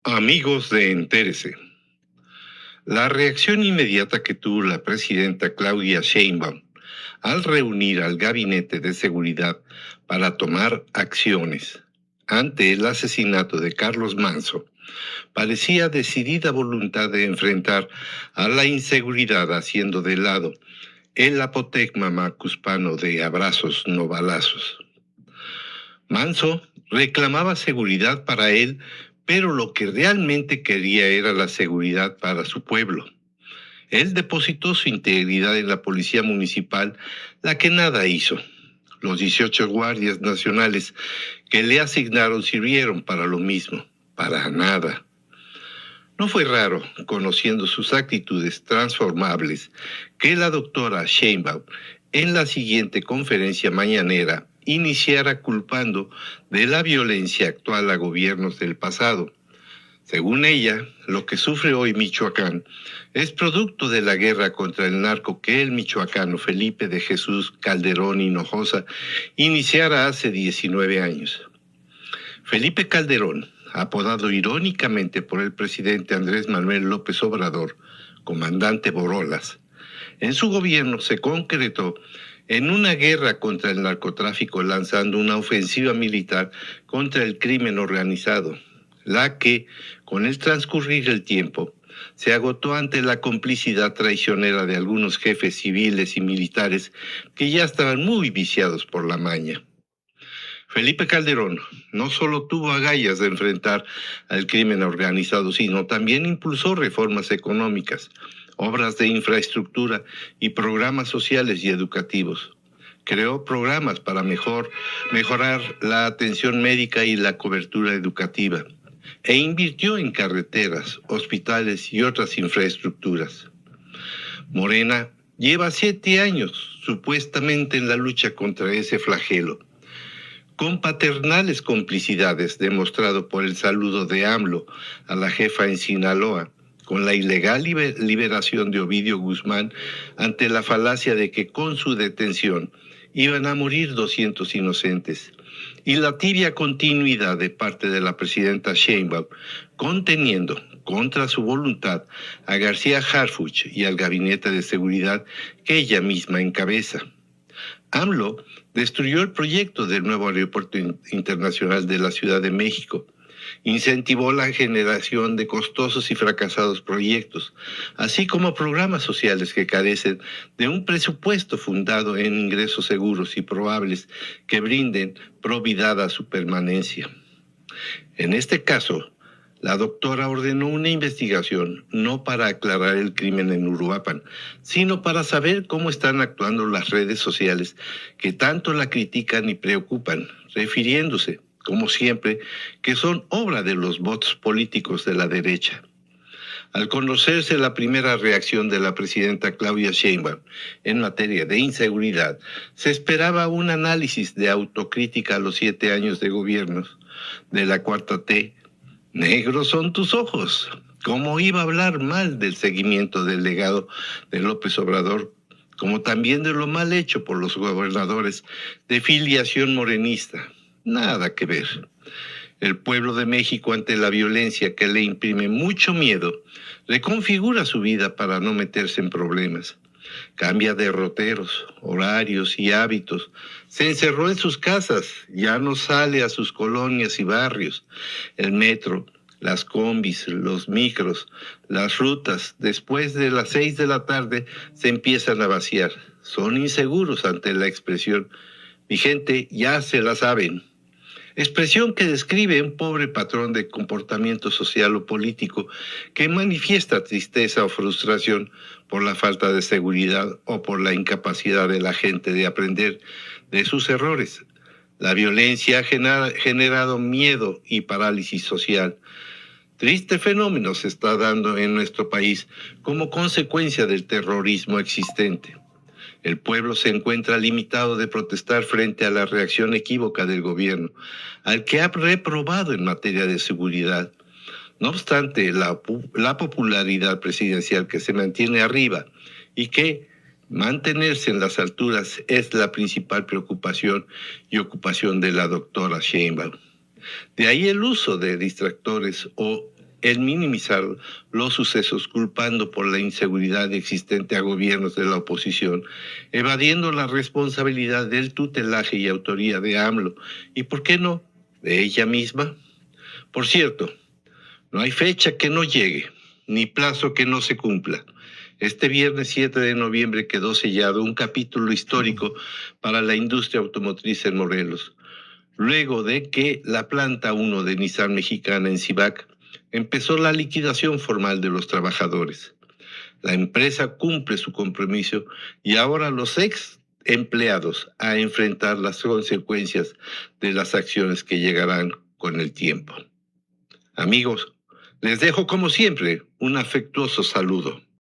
Amigos de Entérese, la reacción inmediata que tuvo la presidenta Claudia Sheinbaum al reunir al Gabinete de Seguridad para tomar acciones ante el asesinato de Carlos Manso parecía decidida voluntad de enfrentar a la inseguridad haciendo de lado el apotegma macuspano de abrazos no balazos. Manso reclamaba seguridad para él, pero lo que realmente quería era la seguridad para su pueblo. Él depositó su integridad en la policía municipal, la que nada hizo. Los 18 guardias nacionales que le asignaron sirvieron para lo mismo, para nada. No fue raro, conociendo sus actitudes transformables, que la doctora Sheinbaum, en la siguiente conferencia mañanera, iniciara culpando de la violencia actual a gobiernos del pasado. Según ella, lo que sufre hoy Michoacán es producto de la guerra contra el narco que el michoacano Felipe de Jesús Calderón Hinojosa iniciara hace 19 años. Felipe Calderón, apodado irónicamente por el presidente Andrés Manuel López Obrador, comandante Borolas, en su gobierno se concretó en una guerra contra el narcotráfico lanzando una ofensiva militar contra el crimen organizado, la que, con el transcurrir del tiempo, se agotó ante la complicidad traicionera de algunos jefes civiles y militares que ya estaban muy viciados por la maña. Felipe Calderón no solo tuvo agallas de enfrentar al crimen organizado, sino también impulsó reformas económicas, obras de infraestructura y programas sociales y educativos. Creó programas para mejorar la atención médica y la cobertura educativa, e invirtió en carreteras, hospitales y otras infraestructuras. Morena lleva 7 años supuestamente en la lucha contra ese flagelo, con paternales complicidades demostrado por el saludo de AMLO a la jefa en Sinaloa, con la ilegal liberación de Ovidio Guzmán ante la falacia de que con su detención iban a morir 200 inocentes, y la tibia continuidad de parte de la presidenta Sheinbaum, conteniendo contra su voluntad a García Harfuch y al gabinete de seguridad que ella misma encabeza. AMLO destruyó el proyecto del nuevo aeropuerto internacional de la Ciudad de México, incentivó la generación de costosos y fracasados proyectos, así como programas sociales que carecen de un presupuesto fundado en ingresos seguros y probables que brinden probidad a su permanencia. En este caso, la doctora ordenó una investigación no para aclarar el crimen en Uruapan, sino para saber cómo están actuando las redes sociales que tanto la critican y preocupan, refiriéndose, como siempre, que son obra de los bots políticos de la derecha. Al conocerse la primera reacción de la presidenta Claudia Sheinbaum en materia de inseguridad, se esperaba un análisis de autocrítica a los 7 años de gobierno de la Cuarta T. Negros son tus ojos. ¿Cómo iba a hablar mal del seguimiento del legado de López Obrador, como también de lo mal hecho por los gobernadores de filiación morenista? Nada que ver. El pueblo de México, ante la violencia que le imprime mucho miedo, reconfigura su vida para no meterse en problemas. Cambia derroteros, horarios y hábitos. Se encerró en sus casas, ya no sale a sus colonias y barrios. El metro, las combis, los micros, las rutas, después de las 6 de la tarde, se empiezan a vaciar. Son inseguros ante la expresión. Mi gente ya se la saben. Expresión que describe un pobre patrón de comportamiento social o político que manifiesta tristeza o frustración por la falta de seguridad o por la incapacidad de la gente de aprender de sus errores. La violencia ha generado miedo y parálisis social. Triste fenómeno se está dando en nuestro país como consecuencia del terrorismo existente. El pueblo se encuentra limitado de protestar frente a la reacción equívoca del gobierno, al que ha reprobado en materia de seguridad. No obstante, la popularidad presidencial que se mantiene arriba y que mantenerse en las alturas es la principal preocupación y ocupación de la doctora Sheinbaum. De ahí el uso de distractores o el minimizar los sucesos culpando por la inseguridad existente a gobiernos de la oposición, evadiendo la responsabilidad del tutelaje y autoría de AMLO, y ¿por qué no?, de ella misma. Por cierto, no hay fecha que no llegue, ni plazo que no se cumpla. Este viernes 7 de noviembre quedó sellado un capítulo histórico para la industria automotriz en Morelos, luego de que la planta 1 de Nissan Mexicana en Cibac empezó la liquidación formal de los trabajadores. La empresa cumple su compromiso y ahora los ex empleados a enfrentar las consecuencias de las acciones que llegarán con el tiempo. Amigos, les dejo como siempre un afectuoso saludo.